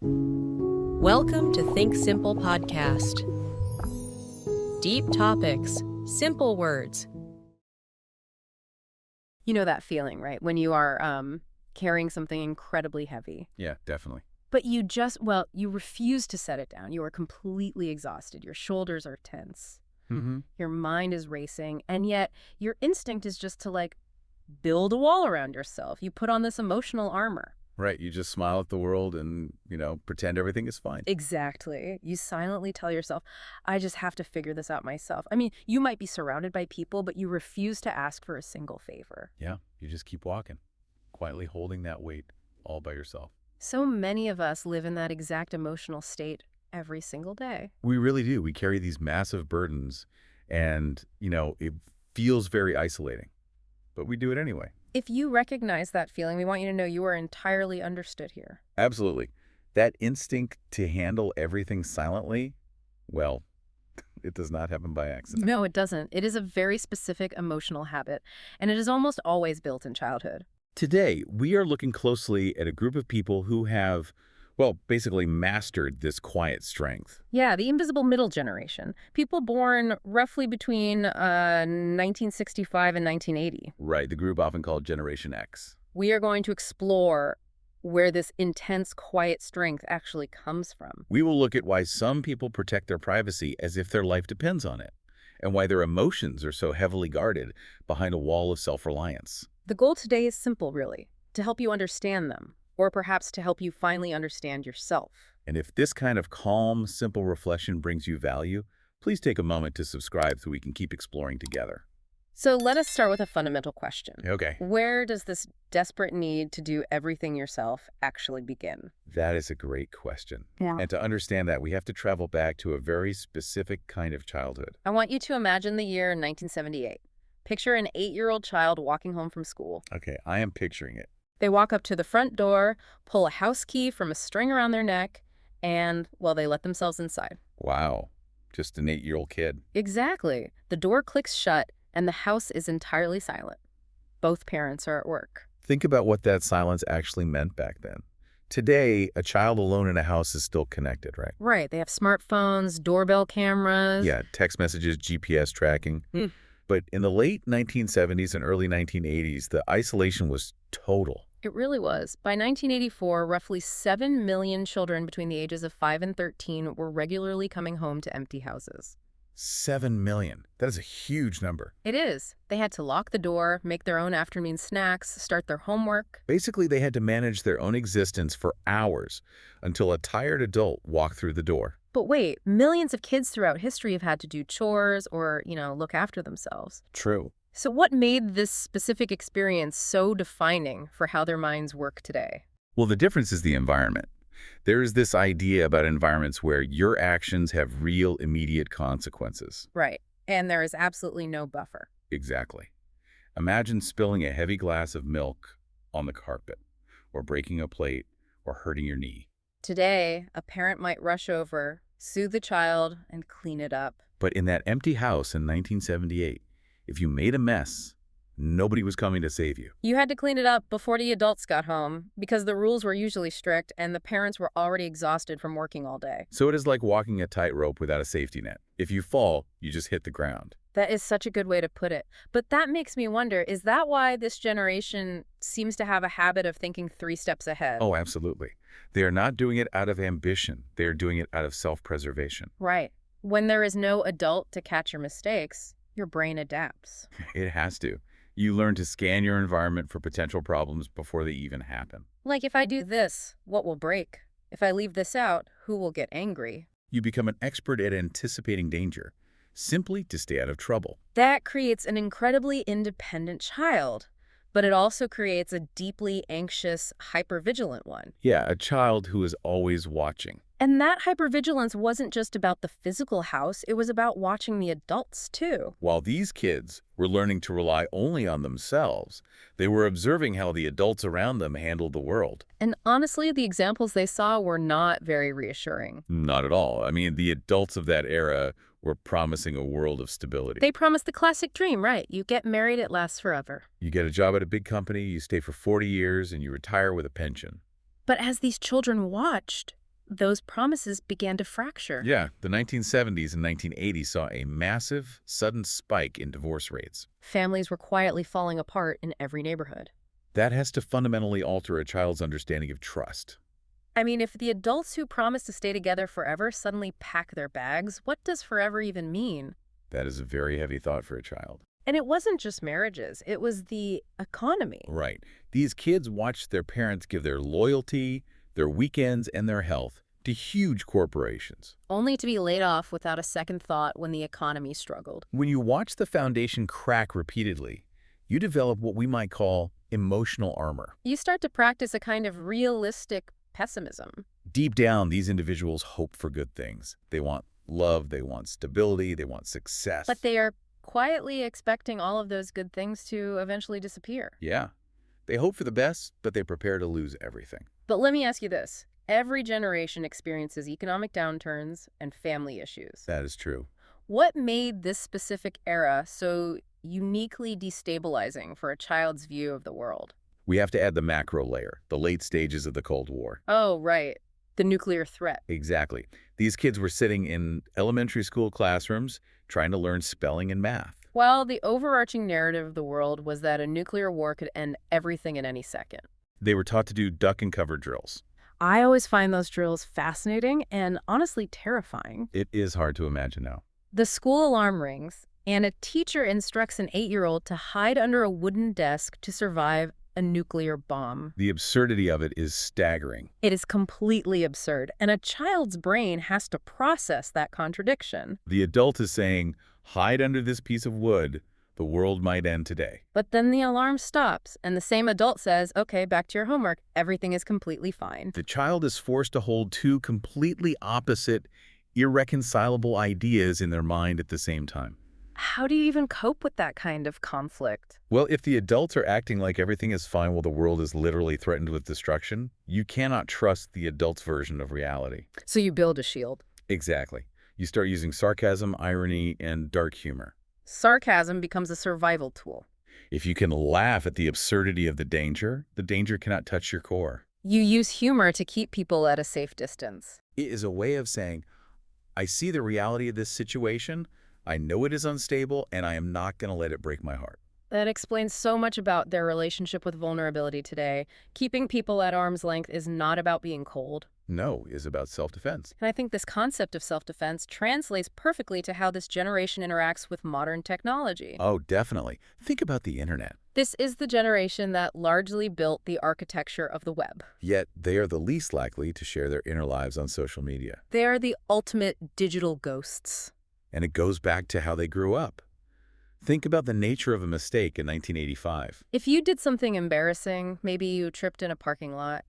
Welcome to Think Simple Podcast. Deep topics, simple words. You know that feeling, right? When you are carrying something incredibly heavy. Yeah, definitely. But you refuse to set it down. You are completely exhausted. Your shoulders are tense. Mm-hmm. Your mind is racing. And yet your instinct is just to build a wall around yourself. You put on this emotional armor. Right. You just smile at the world and, pretend everything is fine. Exactly. You silently tell yourself, I just have to figure this out myself. I mean, you might be surrounded by people, but you refuse to ask for a single favor. Yeah. You just keep walking, quietly holding that weight all by yourself. So many of us live in that exact emotional state every single day. We really do. We carry these massive burdens and, it feels very isolating, but we do it anyway. If you recognize that feeling, we want you to know you are entirely understood here. Absolutely. That instinct to handle everything silently, well, it does not happen by accident. No, it doesn't. It is a very specific emotional habit, and it is almost always built in childhood. Today, we are looking closely at a group of people who have, basically mastered this quiet strength. Yeah, the invisible middle generation. People born roughly between 1965 and 1980. Right, the group often called Generation X. We are going to explore where this intense, quiet strength actually comes from. We will look at why some people protect their privacy as if their life depends on it, and why their emotions are so heavily guarded behind a wall of self-reliance. The goal today is simple, really, to help you understand them, or perhaps to help you finally understand yourself. And if this kind of calm, simple reflection brings you value, please take a moment to subscribe so we can keep exploring together. So let us start with a fundamental question. Okay. Where does this desperate need to do everything yourself actually begin? That is a great question. Yeah. And to understand that, we have to travel back to a very specific kind of childhood. I want you to imagine the year 1978. Picture an 8-year-old child walking home from school. Okay, I am picturing it. They walk up to the front door, pull a house key from a string around their neck, and, they let themselves inside. Wow, just an 8-year-old kid. Exactly. The door clicks shut, and the house is entirely silent. Both parents are at work. Think about what that silence actually meant back then. Today, a child alone in a house is still connected, right? Right. They have smartphones, doorbell cameras. Yeah, text messages, GPS tracking. But in the late 1970s and early 1980s, the isolation was total. It really was. By 1984, roughly 7 million children between the ages of 5 and 13 were regularly coming home to empty houses. 7 million. That is a huge number. It is. They had to lock the door, make their own afternoon snacks, start their homework. Basically, they had to manage their own existence for hours until a tired adult walked through the door. But wait, millions of kids throughout history have had to do chores or, look after themselves. True. So what made this specific experience so defining for how their minds work today? Well, the difference is the environment. There is this idea about environments where your actions have real immediate consequences. Right. And there is absolutely no buffer. Exactly. Imagine spilling a heavy glass of milk on the carpet, or breaking a plate, or hurting your knee. Today, a parent might rush over, soothe the child, and clean it up. But in that empty house in 1978, if you made a mess, nobody was coming to save you. You had to clean it up before the adults got home because the rules were usually strict and the parents were already exhausted from working all day. So it is like walking a tightrope without a safety net. If you fall, you just hit the ground. That is such a good way to put it. But that makes me wonder, is that why this generation seems to have a habit of thinking 3 steps ahead? Oh, absolutely. They are not doing it out of ambition. They are doing it out of self-preservation. Right. When there is no adult to catch your mistakes, your brain adapts. It has to. You learn to scan your environment for potential problems before they even happen. Like, if I do this, what will break? If I leave this out, who will get angry? You become an expert at anticipating danger, simply to stay out of trouble. That creates an incredibly independent child, but it also creates a deeply anxious, hypervigilant one. Yeah, a child who is always watching. And that hypervigilance wasn't just about the physical house, it was about watching the adults, too. While these kids were learning to rely only on themselves, they were observing how the adults around them handled the world. And honestly, the examples they saw were not very reassuring. Not at all. I mean, the adults of that era were promising a world of stability. They promised the classic dream, right? You get married, it lasts forever. You get a job at a big company, you stay for 40 years, and you retire with a pension. But as these children watched, those promises began to fracture. Yeah, the 1970s and 1980s saw a massive, sudden spike in divorce rates. Families were quietly falling apart in every neighborhood. That has to fundamentally alter a child's understanding of trust. I mean, if the adults who promised to stay together forever suddenly pack their bags, what does forever even mean? That is a very heavy thought for a child. And it wasn't just marriages, it was the economy. Right. These kids watched their parents give their loyalty, their weekends, and their health to huge corporations. Only to be laid off without a second thought when the economy struggled. When you watch the foundation crack repeatedly, you develop what we might call emotional armor. You start to practice a kind of realistic pessimism. Deep down, these individuals hope for good things. They want love, they want stability, they want success. But they are quietly expecting all of those good things to eventually disappear. Yeah. They hope for the best, but they prepare to lose everything. But let me ask you this. Every generation experiences economic downturns and family issues. That is true. What made this specific era so uniquely destabilizing for a child's view of the world? We have to add the macro layer, the late stages of the Cold War. Oh, right. The nuclear threat. Exactly. These kids were sitting in elementary school classrooms trying to learn spelling and math. Well, the overarching narrative of the world was that a nuclear war could end everything in any second. They were taught to do duck and cover drills. I always find those drills fascinating and honestly terrifying. It is hard to imagine now. The school alarm rings, and a teacher instructs an 8-year-old to hide under a wooden desk to survive a nuclear bomb. The absurdity of it is staggering. It is completely absurd, and a child's brain has to process that contradiction. The adult is saying, hide under this piece of wood, the world might end today. But then the alarm stops, and the same adult says, okay, back to your homework. Everything is completely fine. The child is forced to hold two completely opposite, irreconcilable ideas in their mind at the same time. How do you even cope with that kind of conflict? Well, if the adults are acting like everything is fine while the world is literally threatened with destruction, you cannot trust the adult's version of reality. So you build a shield. Exactly. You start using sarcasm, irony, and dark humor. Sarcasm becomes a survival tool. If you can laugh at the absurdity of the danger cannot touch your core. You use humor to keep people at a safe distance. It is a way of saying, I see the reality of this situation, I know it is unstable, and I am not going to let it break my heart. That explains so much about their relationship with vulnerability today. Keeping people at arm's length is not about being cold. No is about self-defense. And I think this concept of self-defense translates perfectly to how this generation interacts with modern technology. Oh, definitely. Think about the internet. This is the generation that largely built the architecture of the web. Yet they are the least likely to share their inner lives on social media. They are the ultimate digital ghosts. And it goes back to how they grew up. Think about the nature of a mistake in 1985. If you did something embarrassing, maybe you tripped in a parking lot,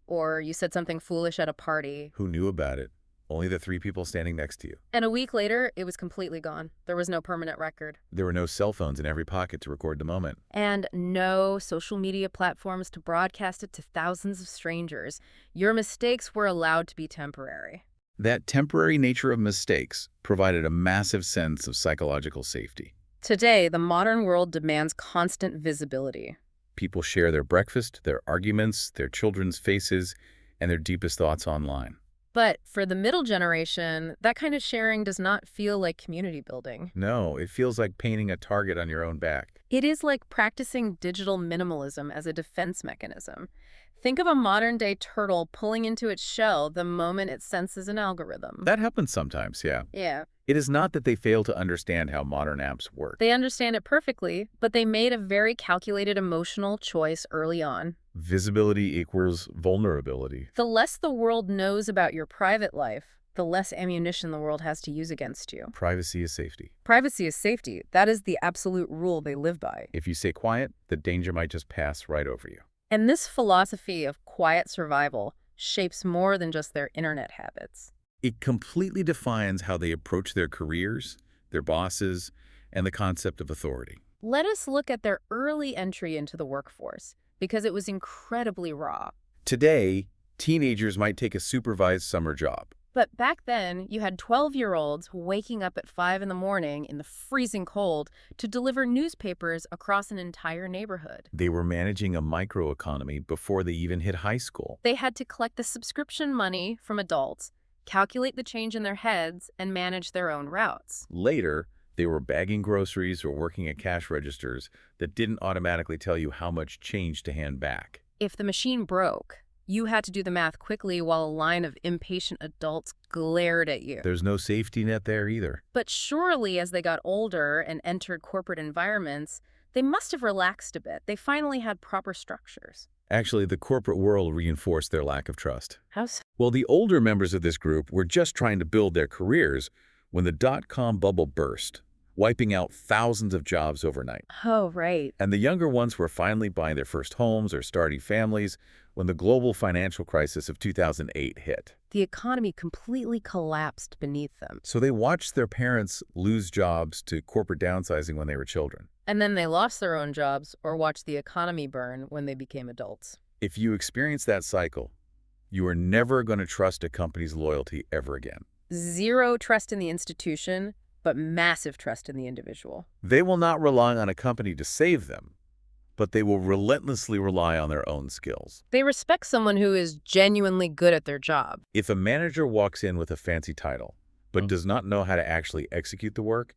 or you said something foolish at a party. Who knew about it? Only the 3 people standing next to you. And a week later, it was completely gone. There was no permanent record. There were no cell phones in every pocket to record the moment. And no social media platforms to broadcast it to thousands of strangers. Your mistakes were allowed to be temporary. That temporary nature of mistakes provided a massive sense of psychological safety. Today, the modern world demands constant visibility. People share their breakfast, their arguments, their children's faces, and their deepest thoughts online. But for the middle generation, that kind of sharing does not feel like community building. No, it feels like painting a target on your own back. It is like practicing digital minimalism as a defense mechanism. Think of a modern-day turtle pulling into its shell the moment it senses an algorithm. That happens sometimes, yeah. Yeah. It is not that they fail to understand how modern apps work. They understand it perfectly, but they made a very calculated emotional choice early on. Visibility equals vulnerability. The less the world knows about your private life, the less ammunition the world has to use against you. Privacy is safety. Privacy is safety. That is the absolute rule they live by. If you stay quiet, the danger might just pass right over you. And this philosophy of quiet survival shapes more than just their internet habits. It completely defines how they approach their careers, their bosses, and the concept of authority. Let us look at their early entry into the workforce, because it was incredibly raw. Today, teenagers might take a supervised summer job. But back then, you had 12-year-olds waking up at 5 in the morning in the freezing cold to deliver newspapers across an entire neighborhood. They were managing a microeconomy before they even hit high school. They had to collect the subscription money from adults, calculate the change in their heads, and manage their own routes. Later, they were bagging groceries or working at cash registers that didn't automatically tell you how much change to hand back. If the machine broke, you had to do the math quickly while a line of impatient adults glared at you. There's no safety net there either. But surely, as they got older and entered corporate environments, they must have relaxed a bit. They finally had proper structures. Actually, the corporate world reinforced their lack of trust. How so? Well, the older members of this group were just trying to build their careers when the dot-com bubble burst, wiping out thousands of jobs overnight. Oh, right. And the younger ones were finally buying their first homes or starting families when the global financial crisis of 2008 hit. The economy completely collapsed beneath them. So they watched their parents lose jobs to corporate downsizing when they were children. And then they lost their own jobs or watched the economy burn when they became adults. If you experience that cycle, you are never going to trust a company's loyalty ever again. Zero trust in the institution, but massive trust in the individual. They will not rely on a company to save them, but they will relentlessly rely on their own skills. They respect someone who is genuinely good at their job. If a manager walks in with a fancy title, but does not know how to actually execute the work,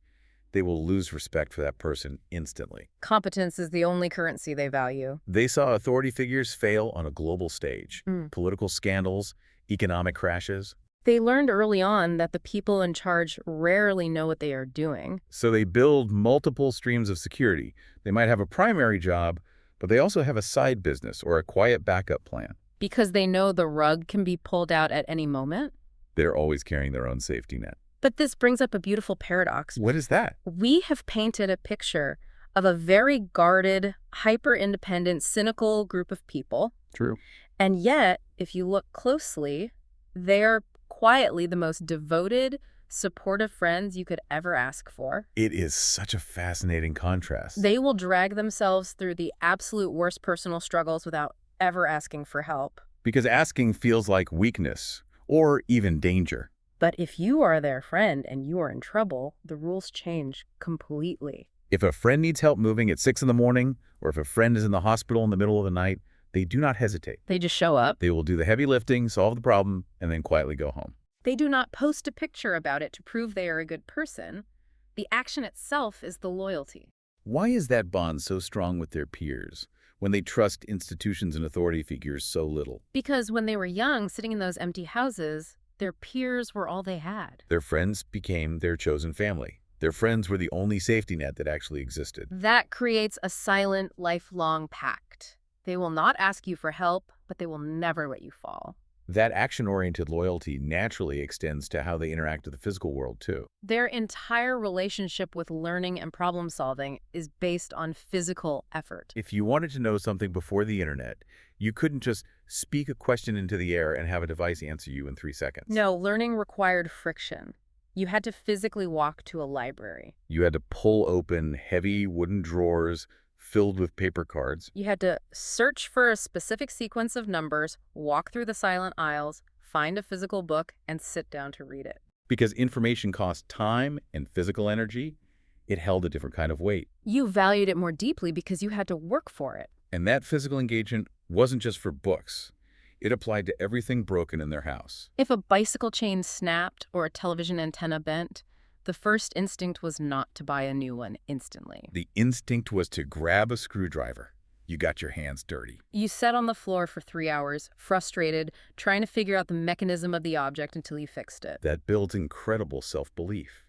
they will lose respect for that person instantly. Competence is the only currency they value. They saw authority figures fail on a global stage. Political scandals, economic crashes. They learned early on that the people in charge rarely know what they are doing. So they build multiple streams of security. They might have a primary job, but they also have a side business or a quiet backup plan. Because they know the rug can be pulled out at any moment. They're always carrying their own safety net. But this brings up a beautiful paradox. What is that? We have painted a picture of a very guarded, hyper-independent, cynical group of people. True. And yet, if you look closely, they are quietly the most devoted, supportive friends you could ever ask for. It is such a fascinating contrast. They will drag themselves through the absolute worst personal struggles without ever asking for help. Because asking feels like weakness or even danger. But if you are their friend and you are in trouble, the rules change completely. If a friend needs help moving at 6 in the morning, or if a friend is in the hospital in the middle of the night, they do not hesitate. They just show up. They will do the heavy lifting, solve the problem, and then quietly go home. They do not post a picture about it to prove they are a good person. The action itself is the loyalty. Why is that bond so strong with their peers when they trust institutions and authority figures so little? Because when they were young, sitting in those empty houses, their peers were all they had. Their friends became their chosen family. Their friends were the only safety net that actually existed. That creates a silent, lifelong pact. They will not ask you for help, but they will never let you fall. That action-oriented loyalty naturally extends to how they interact with the physical world, too. Their entire relationship with learning and problem-solving is based on physical effort. If you wanted to know something before the internet, you couldn't just speak a question into the air and have a device answer you in 3 seconds. No, learning required friction. You had to physically walk to a library. You had to pull open heavy wooden drawers filled with paper cards. You had to search for a specific sequence of numbers, walk through the silent aisles, find a physical book, and sit down to read it. Because information cost time and physical energy, it held a different kind of weight. You valued it more deeply because you had to work for it. And that physical engagement wasn't just for books. It applied to everything broken in their house. If a bicycle chain snapped or a television antenna bent, the first instinct was not to buy a new one instantly. The instinct was to grab a screwdriver. You got your hands dirty. You sat on the floor for 3 hours, frustrated, trying to figure out the mechanism of the object until you fixed it. That builds incredible self-belief.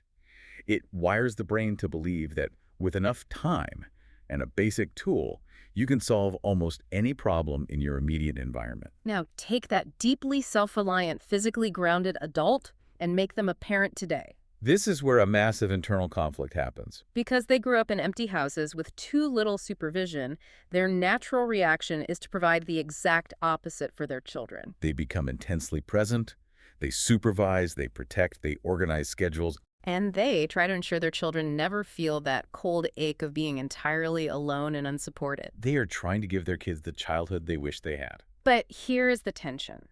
It wires the brain to believe that with enough time and a basic tool, you can solve almost any problem in your immediate environment. Now take that deeply self-reliant, physically grounded adult and make them a parent today. This is where a massive internal conflict happens. Because they grew up in empty houses with too little supervision, their natural reaction is to provide the exact opposite for their children. They become intensely present, they supervise, they protect, they organize schedules. And they try to ensure their children never feel that cold ache of being entirely alone and unsupported. They are trying to give their kids the childhood they wish they had. But here is the tension.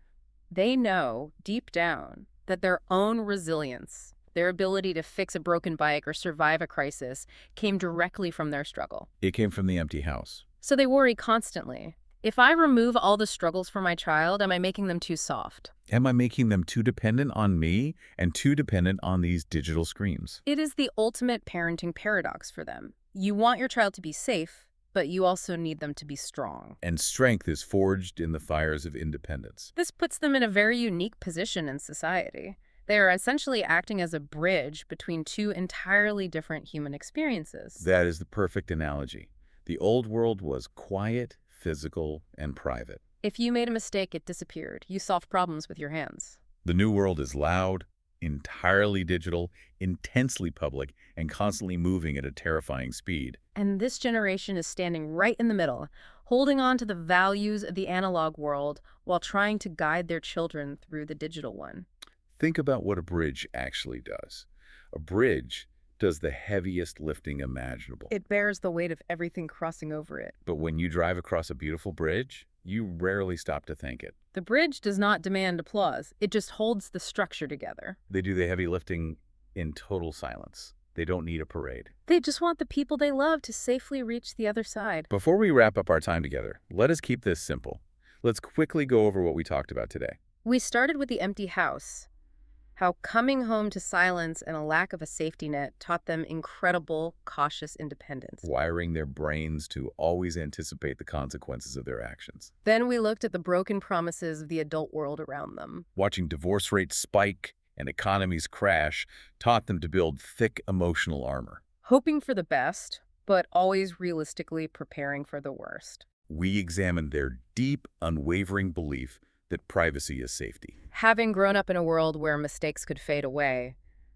They know, deep down, that their own resilience, their ability to fix a broken bike or survive a crisis, came directly from their struggle. It came from the empty house. So they worry constantly. If I remove all the struggles for my child, am I making them too soft? Am I making them too dependent on me and too dependent on these digital screens? It is the ultimate parenting paradox for them. You want your child to be safe, but you also need them to be strong. And strength is forged in the fires of independence. This puts them in a very unique position in society. They are essentially acting as a bridge between two entirely different human experiences. That is the perfect analogy. The old world was quiet, physical, and private. If you made a mistake, it disappeared. You solved problems with your hands. The new world is loud, entirely digital, intensely public, and constantly moving at a terrifying speed. And this generation is standing right in the middle, holding on to the values of the analog world while trying to guide their children through the digital one. Think about what a bridge actually does. A bridge does the heaviest lifting imaginable. It bears the weight of everything crossing over it. But when you drive across a beautiful bridge, you rarely stop to thank it. The bridge does not demand applause. It just holds the structure together. They do the heavy lifting in total silence. They don't need a parade. They just want the people they love to safely reach the other side. Before we wrap up our time together, let us keep this simple. Let's quickly go over what we talked about today. We started with the empty house. How coming home to silence and a lack of a safety net taught them incredible, cautious independence. Wiring their brains to always anticipate the consequences of their actions. Then we looked at the broken promises of the adult world around them. Watching divorce rates spike and economies crash taught them to build thick emotional armor. Hoping for the best, but always realistically preparing for the worst. We examined their deep, unwavering belief that privacy is safety. Having grown up in a world where mistakes could fade away,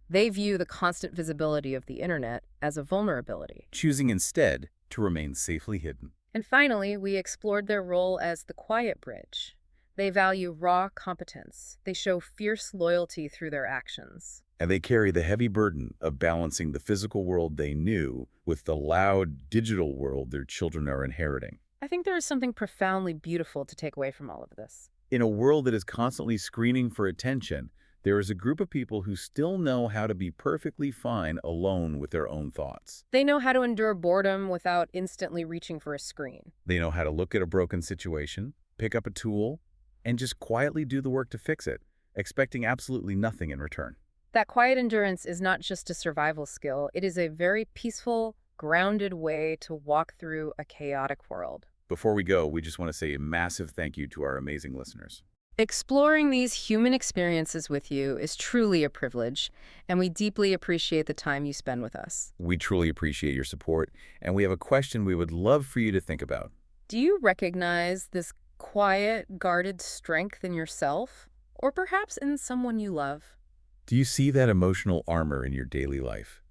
they view the constant visibility of the internet as a vulnerability. Choosing instead to remain safely hidden. And finally, we explored their role as the quiet bridge. They value raw competence. They show fierce loyalty through their actions. And they carry the heavy burden of balancing the physical world they knew with the loud digital world their children are inheriting. I think there is something profoundly beautiful to take away from all of this. In a world that is constantly screaming for attention, there is a group of people who still know how to be perfectly fine alone with their own thoughts. They know how to endure boredom without instantly reaching for a screen. They know how to look at a broken situation, pick up a tool, and just quietly do the work to fix it, expecting absolutely nothing in return. That quiet endurance is not just a survival skill. It is a very peaceful, grounded way to walk through a chaotic world. Before we go, we just want to say a massive thank you to our amazing listeners. Exploring these human experiences with you is truly a privilege, and we deeply appreciate the time you spend with us. We truly appreciate your support, and we have a question we would love for you to think about. Do you recognize this quiet, guarded strength in yourself, or perhaps in someone you love? Do you see that emotional armor in your daily life?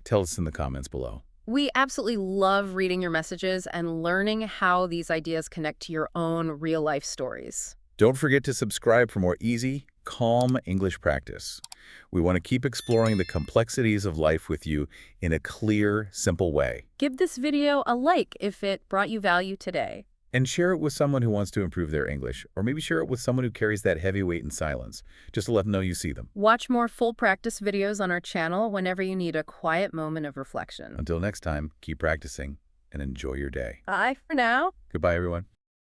Tell us in the comments below. We absolutely love reading your messages and learning how these ideas connect to your own real-life stories. Don't forget to subscribe for more easy, calm English practice. We want to keep exploring the complexities of life with you in a clear, simple way. Give this video a like if it brought you value today. And share it with someone who wants to improve their English, or maybe share it with someone who carries that heavy weight in silence, just to let them know you see them. Watch more full practice videos on our channel whenever you need a quiet moment of reflection. Until next time, keep practicing and enjoy your day. Bye for now. Goodbye, everyone.